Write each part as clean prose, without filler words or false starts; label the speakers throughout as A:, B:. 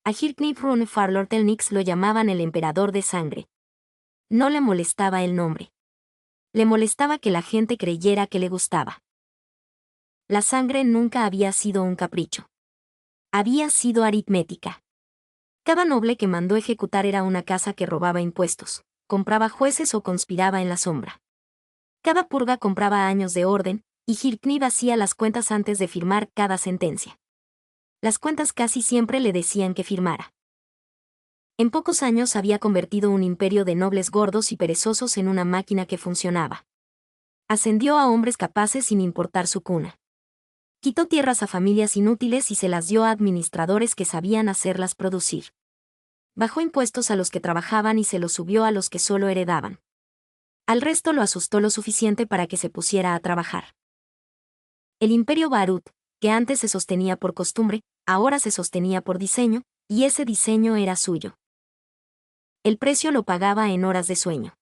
A: A Hirknip Rune Farlortelnix lo llamaban el emperador de sangre. No le molestaba el nombre. Le molestaba que la gente creyera que le gustaba. La sangre nunca había sido un capricho. Había sido aritmética. Cada noble que mandó ejecutar era una casa que robaba impuestos, compraba jueces o conspiraba en la sombra. Cada purga compraba años de orden, y Hirknip hacía las cuentas antes de firmar cada sentencia. Las cuentas casi siempre le decían que firmara. En pocos años había convertido un imperio de nobles gordos y perezosos en una máquina que funcionaba. Ascendió a hombres capaces sin importar su cuna. Quitó tierras a familias inútiles y se las dio a administradores que sabían hacerlas producir. Bajó impuestos a los que trabajaban y se los subió a los que solo heredaban. Al resto lo asustó lo suficiente para que se pusiera a trabajar. El imperio Barut, que antes se sostenía por costumbre, ahora se sostenía por diseño, y ese diseño era suyo. El precio lo pagaba en horas de sueño.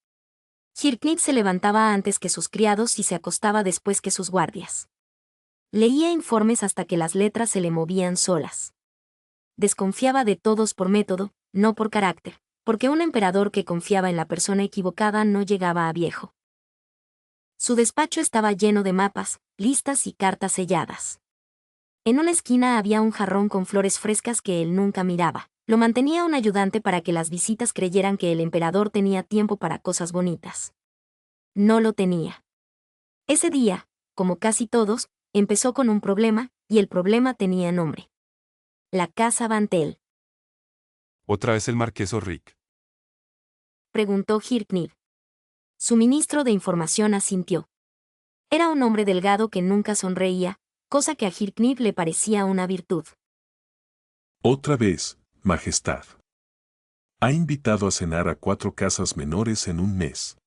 A: Hirknip se levantaba antes que sus criados y se acostaba después que sus guardias. Leía informes hasta que las letras se le movían solas. Desconfiaba de todos por método, no por carácter, porque un emperador que confiaba en la persona equivocada no llegaba a viejo. Su despacho estaba lleno de mapas, listas y cartas selladas. En una esquina había un jarrón con flores frescas que él nunca miraba. Lo mantenía un ayudante para que las visitas creyeran que el emperador tenía tiempo para cosas bonitas. No lo tenía. Ese día, como casi todos, empezó con un problema, y el problema tenía nombre. La casa Bantel.
B: ¿Otra vez el marqués Rick?
A: Preguntó Hirknip. Su ministro de Información asintió. Era un hombre delgado que nunca sonreía, cosa que a Hirknip le parecía una virtud.
C: Otra vez, Majestad. Ha invitado a cenar a 4 casas menores en un mes.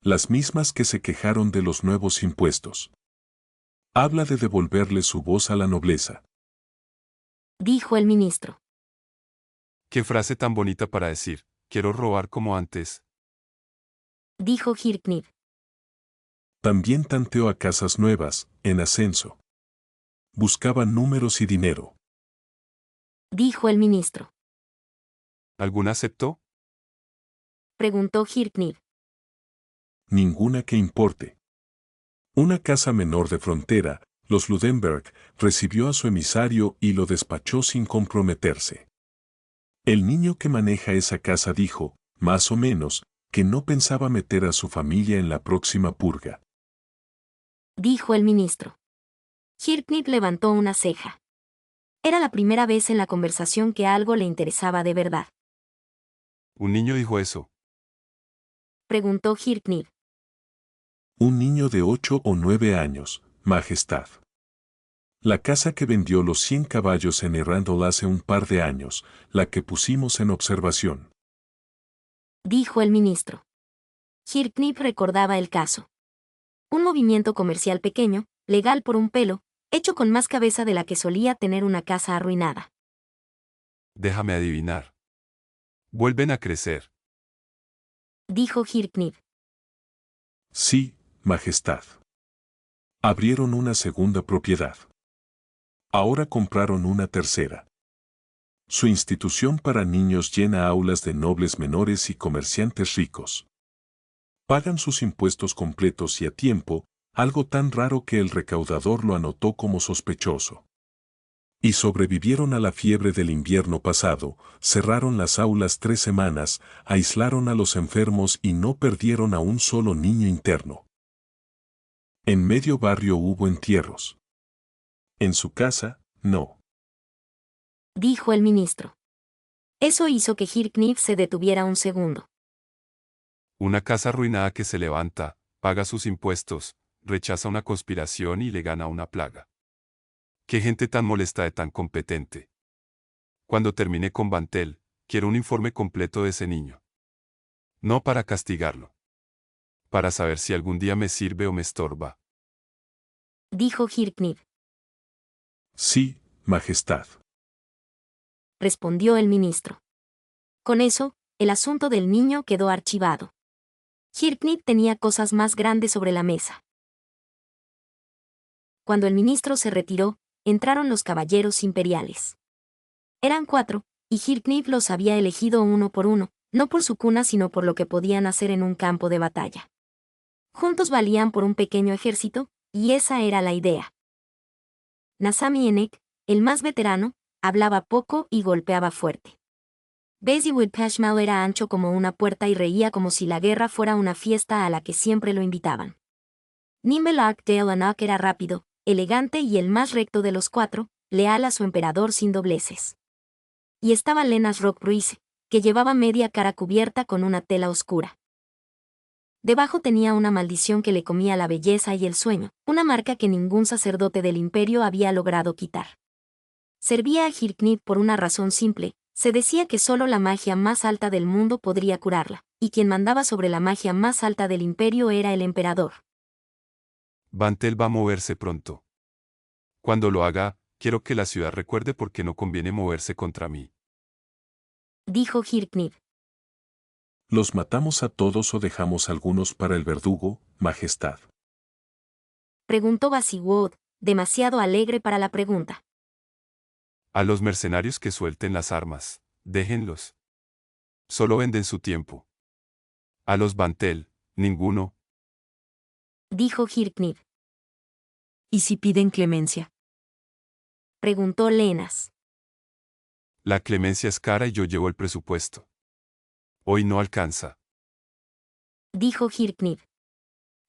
C: Las mismas que se quejaron de los nuevos impuestos. Habla de devolverle su voz a la nobleza.
A: Dijo el ministro.
B: Qué frase tan bonita para decir, quiero robar como antes.
A: Dijo Hirknip.
C: También tanteó a casas nuevas, en ascenso. Buscaban números y dinero.
A: Dijo el ministro.
B: ¿Alguna aceptó?
A: Preguntó Hirknip.
C: Ninguna que importe. Una casa menor de frontera, los Ludenberg, recibió a su emisario y lo despachó sin comprometerse. El niño que maneja esa casa dijo, más o menos, que no pensaba meter a su familia en la próxima purga.
A: Dijo el ministro. Hirknip levantó una ceja. Era la primera vez en la conversación que algo le interesaba de verdad.
B: ¿Un niño dijo eso?
A: Preguntó Hirknip.
C: Un niño de 8 o 9 años, Majestad. La casa que vendió los 100 caballos en Errandol hace un par de años, la que pusimos en observación.
A: Dijo el ministro. Hirknip recordaba el caso. Un movimiento comercial pequeño, legal por un pelo, hecho con más cabeza de la que solía tener una casa arruinada.
B: Déjame adivinar. Vuelven a crecer.
A: Dijo Hirknip.
C: Sí, Majestad. Abrieron una segunda propiedad. Ahora compraron una tercera. Su institución para niños llena aulas de nobles menores y comerciantes ricos. Pagan sus impuestos completos y a tiempo, algo tan raro que el recaudador lo anotó como sospechoso. Y sobrevivieron a la fiebre del invierno pasado, cerraron las aulas 3 semanas, aislaron a los enfermos y no perdieron a un solo niño interno. En medio barrio hubo entierros. En su casa, no.
A: Dijo el ministro. Eso hizo que Hirknip se detuviera un segundo.
B: Una casa arruinada que se levanta, paga sus impuestos, rechaza una conspiración y le gana una plaga. ¡Qué gente tan molesta de tan competente! Cuando termine con Bantel, quiero un informe completo de ese niño. No para castigarlo. Para saber si algún día me sirve o me estorba.
A: Dijo Hirknip.
C: Sí, Majestad.
A: Respondió el ministro. Con eso, el asunto del niño quedó archivado. Hirknip tenía cosas más grandes sobre la mesa. Cuando el ministro se retiró, entraron los caballeros imperiales. Eran 4, y Hirknip los había elegido uno por uno, no por su cuna sino por lo que podían hacer en un campo de batalla. Juntos valían por un pequeño ejército, y esa era la idea. Nazami Enek, el más veterano, hablaba poco y golpeaba fuerte. Beziwood Pashmau era ancho como una puerta y reía como si la guerra fuera una fiesta a la que siempre lo invitaban. Nimbelark Dale Anak era rápido, elegante y el más recto de los cuatro, leal a su emperador sin dobleces. Y estaba Lenas Rock Bruise, que llevaba media cara cubierta con una tela oscura. Debajo tenía una maldición que le comía la belleza y el sueño, una marca que ningún sacerdote del imperio había logrado quitar. Servía a Hirknip por una razón simple, se decía que solo la magia más alta del mundo podría curarla, y quien mandaba sobre la magia más alta del imperio era el emperador.
B: Bantel va a moverse pronto. Cuando lo haga, quiero que la ciudad recuerde por qué no conviene moverse contra mí.
A: Dijo Hirknip.
C: ¿Los matamos a todos o dejamos algunos para el verdugo, Majestad?
A: Preguntó Basiwood, demasiado alegre para la pregunta.
B: A los mercenarios que suelten las armas, déjenlos. Solo venden su tiempo. A los Bantel, ninguno.
A: Dijo Hirknip.
D: ¿Y si piden clemencia?
A: Preguntó Lenas.
B: La clemencia es cara y yo llevo el presupuesto. Hoy no alcanza.
A: Dijo Hirknip.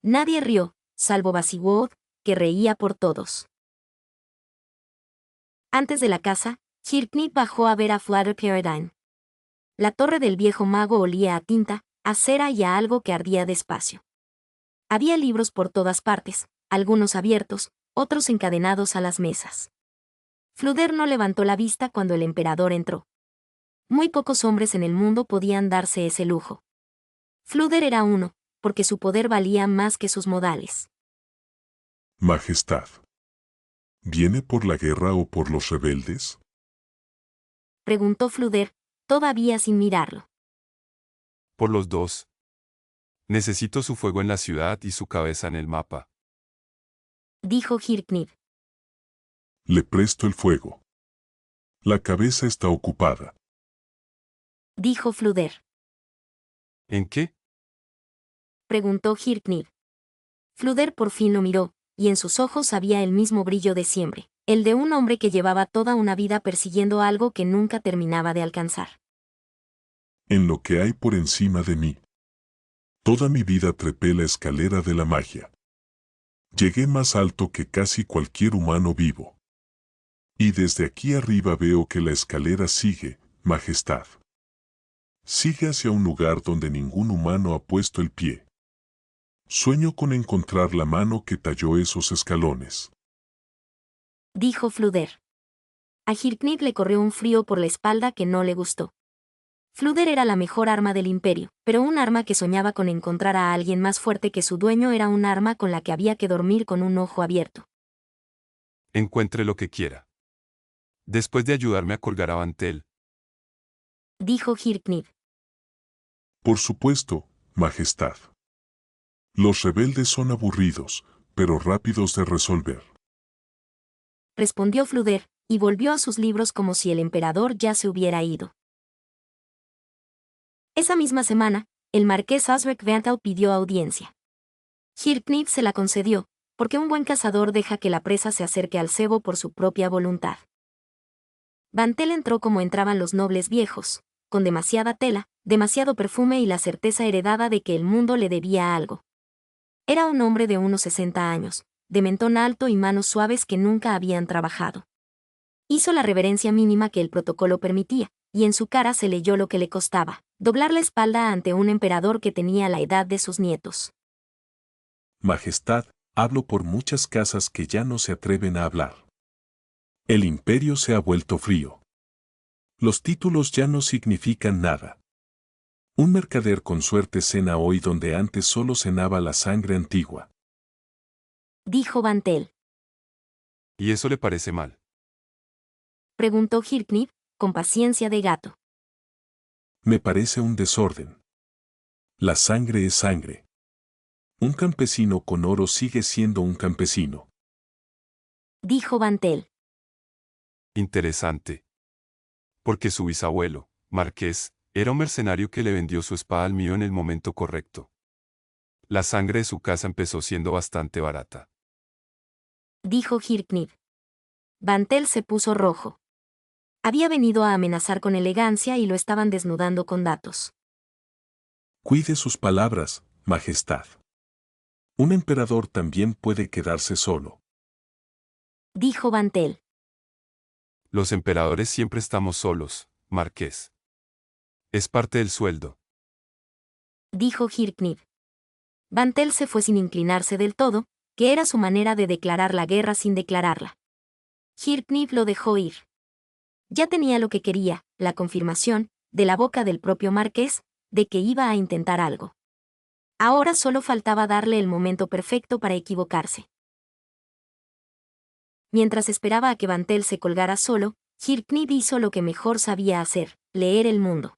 A: Nadie rió, salvo Basiwood, que reía por todos. Antes de la casa, Hirknip bajó a ver a Flutter Paradine. La torre del viejo mago olía a tinta, a cera y a algo que ardía despacio. Había libros por todas partes, algunos abiertos, otros encadenados a las mesas. Flutter no levantó la vista cuando el emperador entró. Muy pocos hombres en el mundo podían darse ese lujo. Flutter era uno, porque su poder valía más que sus modales.
C: Majestad. ¿Viene por la guerra o por los rebeldes?
A: Preguntó Flutter, todavía sin mirarlo.
B: Por los dos. Necesito su fuego en la ciudad y su cabeza en el mapa.
A: Dijo Hirknip.
C: Le presto el fuego. La cabeza está ocupada.
A: Dijo Flutter.
B: ¿En qué?
A: Preguntó Hirknip. Flutter por fin lo miró, y en sus ojos había el mismo brillo de siempre, el de un hombre que llevaba toda una vida persiguiendo algo que nunca terminaba de alcanzar.
C: En lo que hay por encima de mí. Toda mi vida trepé la escalera de la magia. Llegué más alto que casi cualquier humano vivo. Y desde aquí arriba veo que la escalera sigue, Majestad. Sigue hacia un lugar donde ningún humano ha puesto el pie. Sueño con encontrar la mano que talló esos escalones.
A: Dijo Flutter. A Hirknip le corrió un frío por la espalda que no le gustó. Flutter era la mejor arma del imperio, pero un arma que soñaba con encontrar a alguien más fuerte que su dueño era un arma con la que había que dormir con un ojo abierto.
B: Encuentre lo que quiera. Después de ayudarme a colgar a Bantel.
A: Dijo Hirknip.
C: Por supuesto, Majestad. Los rebeldes son aburridos, pero rápidos de resolver.
A: Respondió Flutter, y volvió a sus libros como si el emperador ya se hubiera ido. Esa misma semana, el marqués Osric Vantal pidió audiencia. Hirknip se la concedió, porque un buen cazador deja que la presa se acerque al cebo por su propia voluntad. Bantel entró como entraban los nobles viejos, con demasiada tela, demasiado perfume y la certeza heredada de que el mundo le debía algo. Era un hombre de unos 60 años, de mentón alto y manos suaves que nunca habían trabajado. Hizo la reverencia mínima que el protocolo permitía, y en su cara se leyó lo que le costaba, doblar la espalda ante un emperador que tenía la edad de sus nietos.
C: Majestad, hablo por muchas casas que ya no se atreven a hablar. El imperio se ha vuelto frío. Los títulos ya no significan nada. Un mercader con suerte cena hoy donde antes solo cenaba la sangre antigua.
A: Dijo Bantel.
B: ¿Y eso le parece mal?
A: Preguntó Hirknip, con paciencia de gato.
C: Me parece un desorden. La sangre es sangre. Un campesino con oro sigue siendo un campesino.
A: Dijo Bantel.
B: Interesante. Porque su bisabuelo, Marqués, era un mercenario que le vendió su espada al mío en el momento correcto. La sangre de su casa empezó siendo bastante barata.
A: Dijo Hirknir. Bantel se puso rojo. Había venido a amenazar con elegancia y lo estaban desnudando con datos.
C: Cuide sus palabras, Majestad. Un emperador también puede quedarse solo.
A: Dijo Bantel.
B: Los emperadores siempre estamos solos, Marqués. Es parte del sueldo.
A: Dijo Hirknir. Bantel se fue sin inclinarse del todo, que era su manera de declarar la guerra sin declararla. Hirknir lo dejó ir. Ya tenía lo que quería, la confirmación, de la boca del propio marqués, de que iba a intentar algo. Ahora solo faltaba darle el momento perfecto para equivocarse. Mientras esperaba a que Bantel se colgara solo, Hirknir hizo lo que mejor sabía hacer, leer el mundo.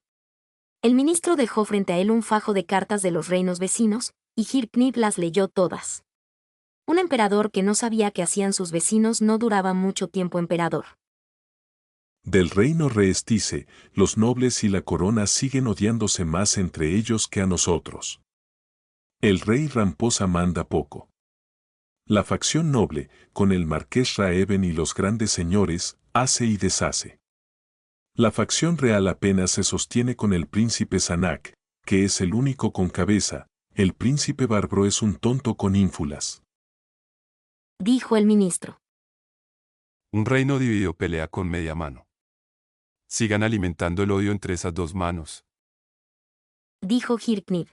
A: El ministro dejó frente a él un fajo de cartas de los reinos vecinos, y Hirknir las leyó todas. Un emperador que no sabía qué hacían sus vecinos no duraba mucho tiempo emperador.
C: Del reino Reestice, los nobles y la corona siguen odiándose más entre ellos que a nosotros. El rey Ramposa manda poco. La facción noble, con el marqués Raeben y los grandes señores, hace y deshace. La facción real apenas se sostiene con el príncipe Sanak, que es el único con cabeza, el príncipe Barbro es un tonto con ínfulas.
A: Dijo el ministro.
B: Un reino dividido pelea con media mano. Sigan alimentando el odio entre esas dos manos.
A: Dijo Hirknir.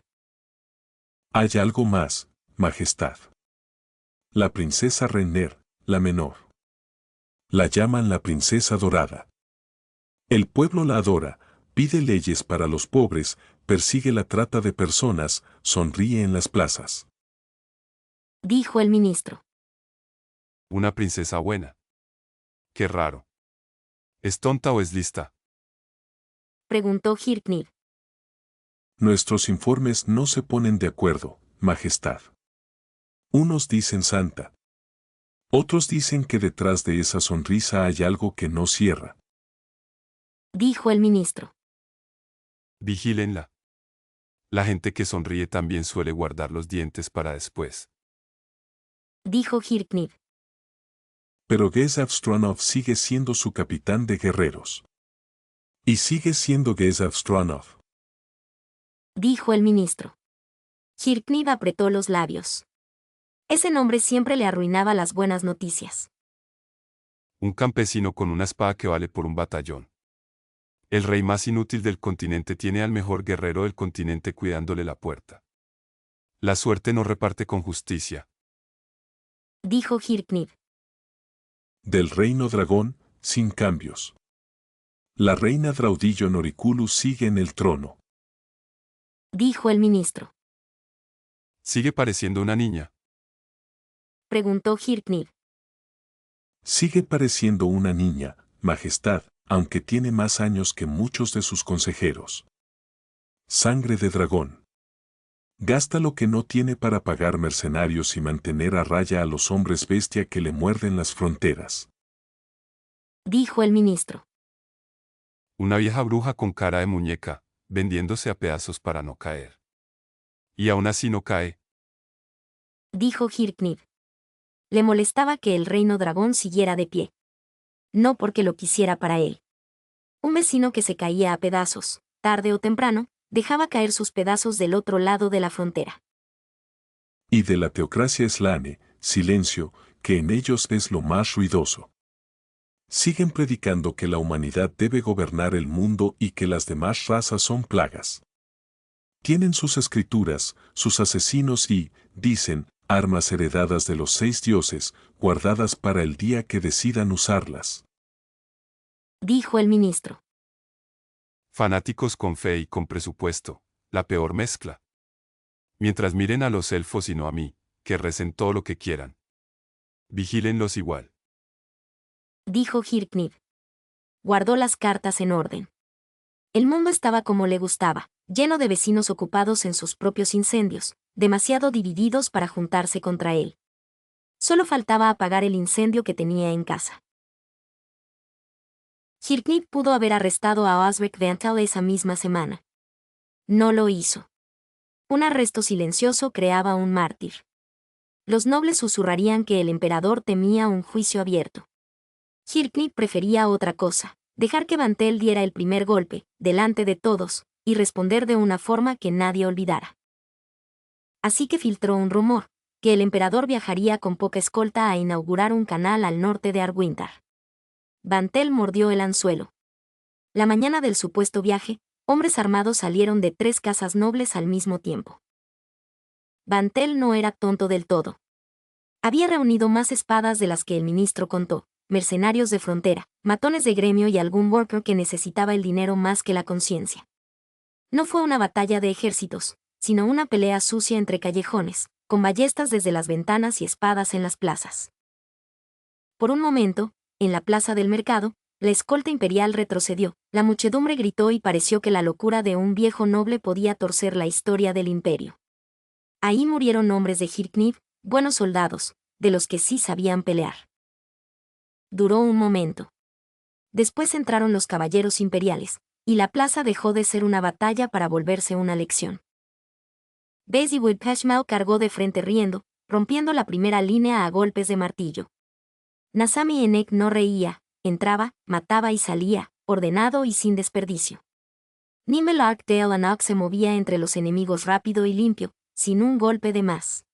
C: Hay algo más, Majestad. La princesa Renner, la menor. La llaman la princesa dorada. El pueblo la adora, pide leyes para los pobres, persigue la trata de personas, sonríe en las plazas.
A: Dijo el ministro.
B: Una princesa buena. Qué raro. ¿Es tonta o es lista?
A: Preguntó Hirknir.
C: Nuestros informes no se ponen de acuerdo, Majestad. Unos dicen santa. Otros dicen que detrás de esa sonrisa hay algo que no cierra.
A: Dijo el ministro.
B: Vigílenla. La gente que sonríe también suele guardar los dientes para después.
A: Dijo Hirknir.
C: Pero Gezav Stronov sigue siendo su capitán de guerreros. Y sigue siendo Gezav Stronov.
A: Dijo el ministro. Hirknir apretó los labios. Ese nombre siempre le arruinaba las buenas noticias.
B: Un campesino con una espada que vale por un batallón. El rey más inútil del continente tiene al mejor guerrero del continente cuidándole la puerta. La suerte no reparte con justicia.
A: Dijo Hirknir.
C: Del reino dragón, sin cambios. La reina Draudillo Noriculu sigue en el trono.
A: Dijo el ministro.
B: Sigue pareciendo una niña.
A: Preguntó Hirknir.
C: Sigue pareciendo una niña, Majestad, aunque tiene más años que muchos de sus consejeros. Sangre de dragón. Gasta lo que no tiene para pagar mercenarios y mantener a raya a los hombres bestia que le muerden las fronteras.
A: Dijo el ministro.
B: Una vieja bruja con cara de muñeca, vendiéndose a pedazos para no caer. Y aún así no cae.
A: Dijo Hirknir. Le molestaba que el reino dragón siguiera de pie. No porque lo quisiera para él. Un vecino que se caía a pedazos, tarde o temprano, dejaba caer sus pedazos del otro lado de la frontera.
C: Y de la teocracia eslane, silencio, que en ellos es lo más ruidoso. Siguen predicando que la humanidad debe gobernar el mundo y que las demás razas son plagas. Tienen sus escrituras, sus asesinos y, dicen, armas heredadas de los 6 dioses, guardadas para el día que decidan usarlas.
A: Dijo el ministro.
B: Fanáticos con fe y con presupuesto, la peor mezcla. Mientras miren a los elfos y no a mí, que recen todo lo que quieran. Vigílenlos igual.
A: Dijo Hirknir. Guardó las cartas en orden. El mundo estaba como le gustaba, lleno de vecinos ocupados en sus propios incendios, demasiado divididos para juntarse contra él. Solo faltaba apagar el incendio que tenía en casa. Hirknip pudo haber arrestado a Osric Vantal esa misma semana. No lo hizo. Un arresto silencioso creaba un mártir. Los nobles susurrarían que el emperador temía un juicio abierto. Hirknip prefería otra cosa, dejar que Vantel diera el primer golpe, delante de todos, y responder de una forma que nadie olvidara. Así que filtró un rumor, que el emperador viajaría con poca escolta a inaugurar un canal al norte de Arwintar. Vantel mordió el anzuelo. La mañana del supuesto viaje, hombres armados salieron de 3 casas nobles al mismo tiempo. Vantel no era tonto del todo. Había reunido más espadas de las que el ministro contó, mercenarios de frontera, matones de gremio y algún worker que necesitaba el dinero más que la conciencia. No fue una batalla de ejércitos, sino una pelea sucia entre callejones, con ballestas desde las ventanas y espadas en las plazas. Por un momento, en la plaza del mercado, la escolta imperial retrocedió, la muchedumbre gritó y pareció que la locura de un viejo noble podía torcer la historia del imperio. Ahí murieron hombres de Hirknip, buenos soldados, de los que sí sabían pelear. Duró un momento. Después entraron los caballeros imperiales, y la plaza dejó de ser una batalla para volverse una lección. Beziwood Pashmal cargó de frente riendo, rompiendo la primera línea a golpes de martillo. Nasami Enek no reía, entraba, mataba y salía, ordenado y sin desperdicio. Nimel Arkdale Anok se movía entre los enemigos rápido y limpio, sin un golpe de más.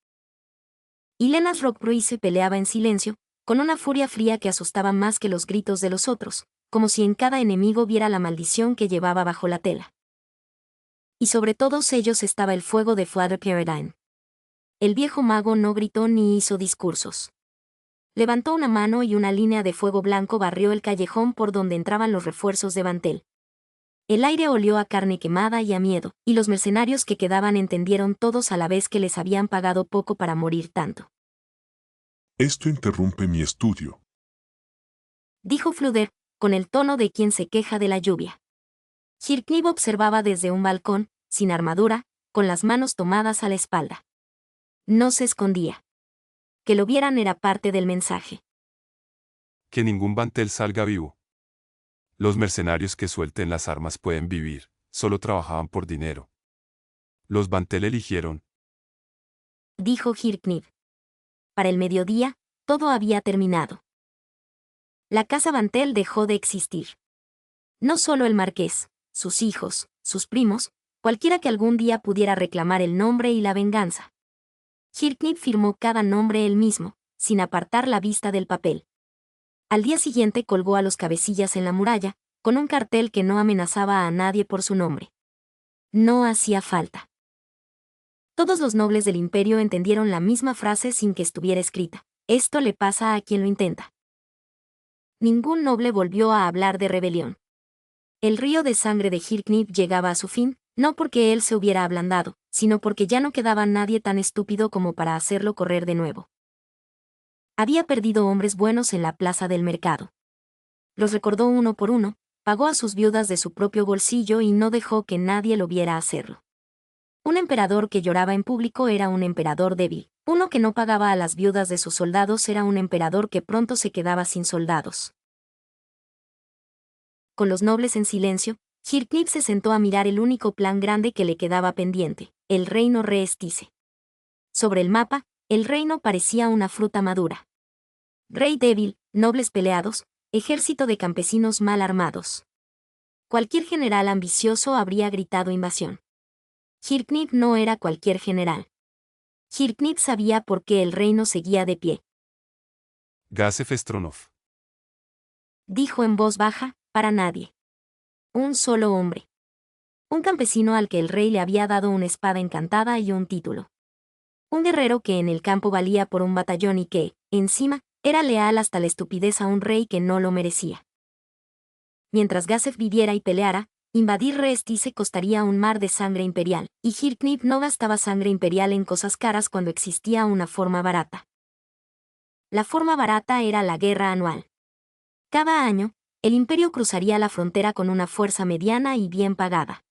A: Y Lenas Rockbruy se peleaba en silencio, con una furia fría que asustaba más que los gritos de los otros, como si en cada enemigo viera la maldición que llevaba bajo la tela. Y sobre todos ellos estaba el fuego de Father Paradine. El viejo mago no gritó ni hizo discursos. Levantó una mano y una línea de fuego blanco barrió el callejón por donde entraban los refuerzos de Vantel. El aire olió a carne quemada y a miedo, y los mercenarios que quedaban entendieron todos a la vez que les habían pagado poco para morir tanto.
C: Esto interrumpe mi estudio,
A: Dijo Fluder, con el tono de quien se queja de la lluvia. Hirknip observaba desde un balcón, sin armadura, con las manos tomadas a la espalda. No se escondía. Que lo vieran era parte del mensaje.
B: Que ningún Vantel salga vivo. Los mercenarios que suelten las armas pueden vivir, solo trabajaban por dinero. Los Vantel eligieron.
A: Dijo Hirknip. Para el mediodía, todo había terminado. La casa Vantel dejó de existir. No solo el marqués, sus hijos, sus primos, cualquiera que algún día pudiera reclamar el nombre y la venganza. Hirknip firmó cada nombre él mismo, sin apartar la vista del papel. Al día siguiente colgó a los cabecillas en la muralla, con un cartel que no amenazaba a nadie por su nombre. No hacía falta. Todos los nobles del imperio entendieron la misma frase sin que estuviera escrita. Esto le pasa a quien lo intenta. Ningún noble volvió a hablar de rebelión. El río de sangre de Hirknip llegaba a su fin, no porque él se hubiera ablandado, sino porque ya no quedaba nadie tan estúpido como para hacerlo correr de nuevo. Había perdido hombres buenos en la plaza del mercado. Los recordó uno por uno, pagó a sus viudas de su propio bolsillo y no dejó que nadie lo viera hacerlo. Un emperador que lloraba en público era un emperador débil. Uno que no pagaba a las viudas de sus soldados era un emperador que pronto se quedaba sin soldados. Con los nobles en silencio, Hirknip se sentó a mirar el único plan grande que le quedaba pendiente, el reino Reestice. Sobre el mapa, el reino parecía una fruta madura. Rey débil, nobles peleados, ejército de campesinos mal armados. Cualquier general ambicioso habría gritado invasión. Hirknip no era cualquier general. Hirknip sabía por qué el reino seguía de pie.
B: Gasef Stronov.
A: Dijo en voz baja, para nadie. Un solo hombre. Un campesino al que el rey le había dado una espada encantada y un título. Un guerrero que en el campo valía por un batallón y que, encima, era leal hasta la estupidez a un rey que no lo merecía. Mientras Gasef viviera y peleara, invadir Reestice costaría un mar de sangre imperial, y Hirknip no gastaba sangre imperial en cosas caras cuando existía una forma barata. La forma barata era la guerra anual. Cada año, el imperio cruzaría la frontera con una fuerza mediana y bien pagada.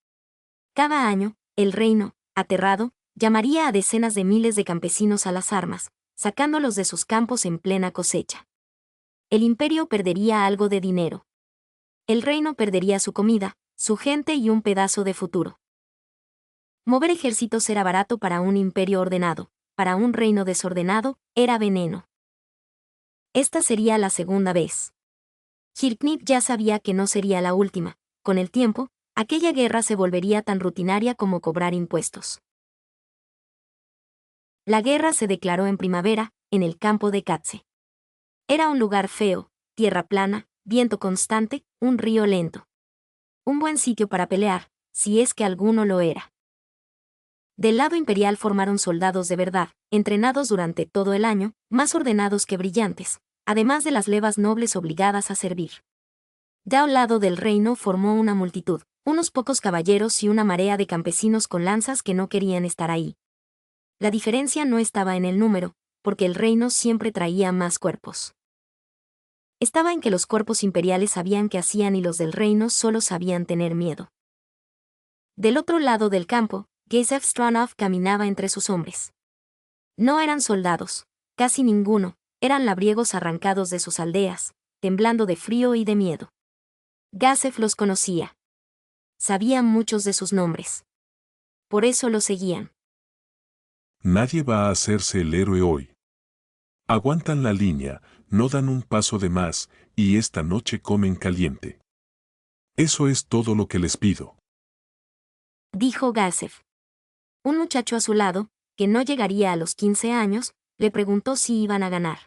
A: Cada año, el reino, aterrado, llamaría a decenas de miles de campesinos a las armas, sacándolos de sus campos en plena cosecha. El imperio perdería algo de dinero. el reino perdería su comida, su gente y un pedazo de futuro. Mover ejércitos era barato para un imperio ordenado, para un reino desordenado, era veneno. Esta sería la segunda vez. Hirknip ya sabía que no sería la última. Con el tiempo, aquella guerra se volvería tan rutinaria como cobrar impuestos. La guerra se declaró en primavera, en el campo de Katze. Era un lugar feo, tierra plana, viento constante, un río lento. Un buen sitio para pelear, si es que alguno lo era. Del lado imperial formaron soldados de verdad, entrenados durante todo el año, más ordenados que brillantes, además de las levas nobles obligadas a servir. De al lado del reino formó una multitud, unos pocos caballeros y una marea de campesinos con lanzas que no querían estar ahí. La diferencia no estaba en el número, porque el reino siempre traía más cuerpos. Estaba en que los cuerpos imperiales sabían qué hacían y los del reino solo sabían tener miedo. Del otro lado del campo, Gazef Stranov caminaba entre sus hombres. No eran soldados, casi ninguno, eran labriegos arrancados de sus aldeas, temblando de frío y de miedo. Gazef los conocía. Sabía muchos de sus nombres. Por eso lo seguían.
C: Nadie va a hacerse el héroe hoy. Aguantan la línea, no dan un paso de más, y esta noche comen caliente. Eso es todo lo que les pido.
A: Dijo Gazef. Un muchacho a su lado, que no llegaría a los 15 años, le preguntó si iban a ganar.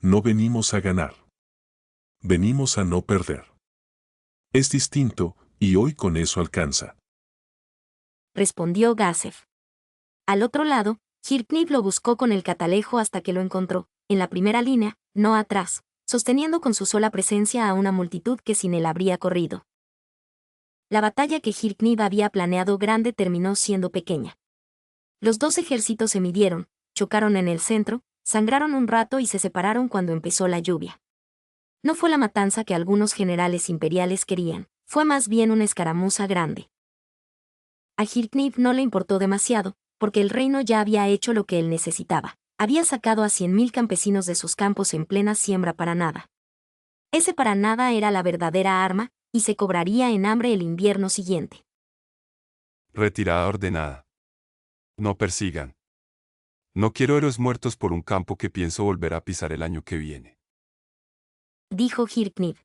C: No venimos a ganar. Venimos a no perder. Es distinto, y hoy con eso alcanza.
A: Respondió Gazef. Al otro lado, Hirknip lo buscó con el catalejo hasta que lo encontró, en la primera línea, no atrás, sosteniendo con su sola presencia a una multitud que sin él habría corrido. La batalla que Hirknip había planeado grande terminó siendo pequeña. Los dos ejércitos se midieron, chocaron en el centro, sangraron un rato y se separaron cuando empezó la lluvia. No fue la matanza que algunos generales imperiales querían, fue más bien una escaramuza grande. A Hirknip no le importó demasiado, porque el reino ya había hecho lo que él necesitaba. Había sacado a 100.000 campesinos de sus campos en plena siembra para nada. Ese para nada era la verdadera arma, y se cobraría en hambre el invierno siguiente.
B: Retirada ordenada. No persigan. No quiero héroes muertos por un campo que pienso volver a pisar el año que viene.
A: Dijo Hirknip.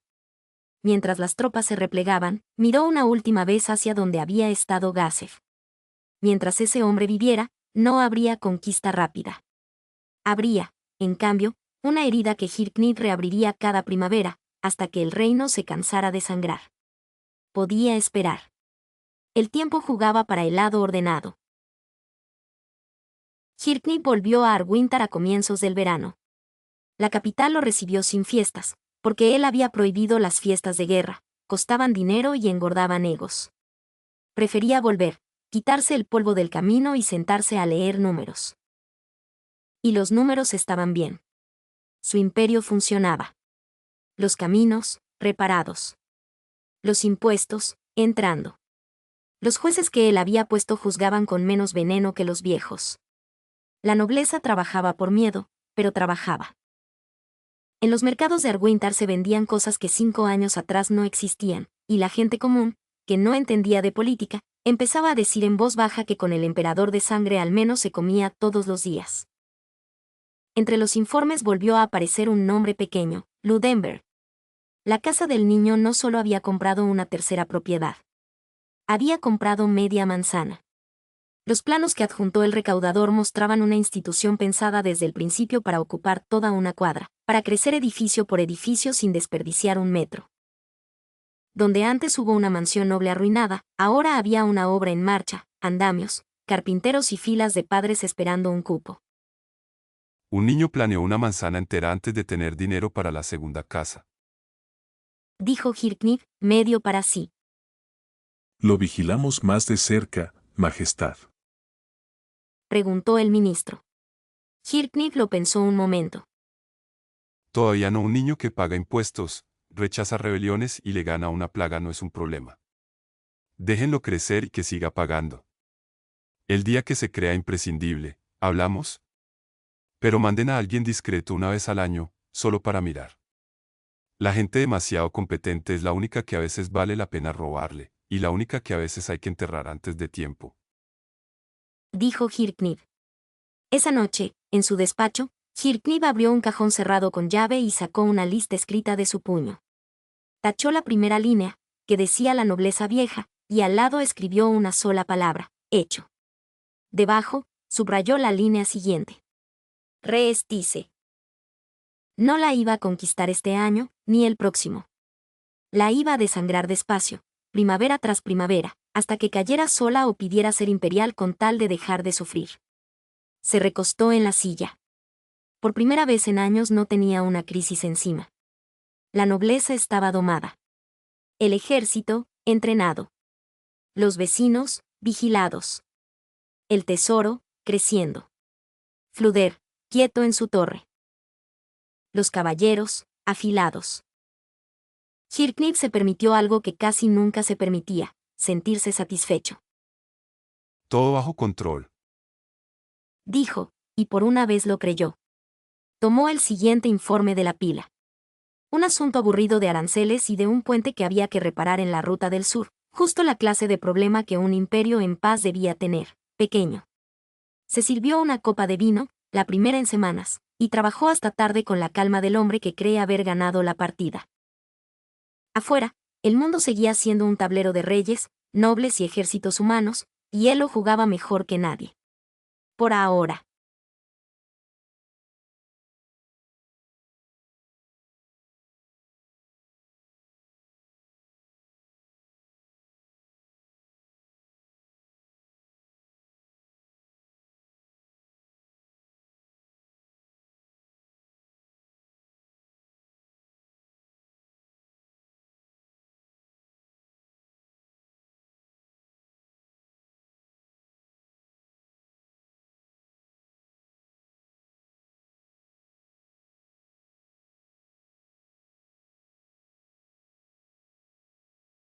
A: Mientras las tropas se replegaban, miró una última vez hacia donde había estado Gazef. Mientras ese hombre viviera, no habría conquista rápida. Habría, en cambio, una herida que Hirknip reabriría cada primavera, hasta que el reino se cansara de sangrar. Podía esperar. El tiempo jugaba para el lado ordenado. Hirknip volvió a Arwintar a comienzos del verano. La capital lo recibió sin fiestas, porque él había prohibido las fiestas de guerra, costaban dinero y engordaban egos. Prefería volver, quitarse el polvo del camino y sentarse a leer números. Y los números estaban bien. Su imperio funcionaba. Los caminos, reparados. Los impuestos, entrando. Los jueces que él había puesto juzgaban con menos veneno que los viejos. La nobleza trabajaba por miedo, pero trabajaba. En los mercados de Arwintar se vendían cosas que 5 años atrás no existían, y la gente común, que no entendía de política, empezaba a decir en voz baja que con el emperador de sangre al menos se comía todos los días. Entre los informes volvió a aparecer un nombre pequeño, Ludenberg. La casa del niño no solo había comprado una tercera propiedad. Había comprado media manzana. Los planos que adjuntó el recaudador mostraban una institución pensada desde el principio para ocupar toda una cuadra, para crecer edificio por edificio sin desperdiciar un metro. Donde antes hubo una mansión noble arruinada, ahora había una obra en marcha, andamios, carpinteros y filas de padres esperando un cupo.
B: Un niño planeó una manzana entera antes de tener dinero para la segunda casa.
A: Dijo Hirknip, medio para sí.
C: Lo vigilamos más de cerca, Majestad.
A: Preguntó el ministro. Hirknip lo pensó un momento.
B: Todavía no, un niño que paga impuestos, rechaza rebeliones y le gana una plaga no es un problema. Déjenlo crecer y que siga pagando. El día que se crea imprescindible, ¿hablamos? Pero manden a alguien discreto una vez al año, solo para mirar. La gente demasiado competente es la única que a veces vale la pena robarle, y la única que a veces hay que enterrar antes de tiempo.
A: Dijo Hirknib. Esa noche, en su despacho, Hirknib abrió un cajón cerrado con llave y sacó una lista escrita de su puño. Tachó la primera línea, que decía la nobleza vieja, y al lado escribió una sola palabra, hecho. Debajo, subrayó la línea siguiente. Reestice. No la iba a conquistar este año, ni el próximo. La iba a desangrar despacio, primavera tras primavera, hasta que cayera sola o pidiera ser imperial con tal de dejar de sufrir. Se recostó en la silla. Por primera vez en años no tenía una crisis encima. La nobleza estaba domada. El ejército, entrenado. Los vecinos, vigilados. El tesoro, creciendo. Fluder, quieto en su torre. Los caballeros, afilados. Hirknib se permitió algo que casi nunca se permitía, sentirse satisfecho.
B: Todo bajo control.
A: Dijo, y por una vez lo creyó. Tomó el siguiente informe de la pila. Un asunto aburrido de aranceles y de un puente que había que reparar en la ruta del sur, justo la clase de problema que un imperio en paz debía tener, pequeño. Se sirvió una copa de vino, la primera en semanas, y trabajó hasta tarde con la calma del hombre que cree haber ganado la partida. Afuera, el mundo seguía siendo un tablero de reyes, nobles y ejércitos humanos, y él lo jugaba mejor que nadie. Por ahora.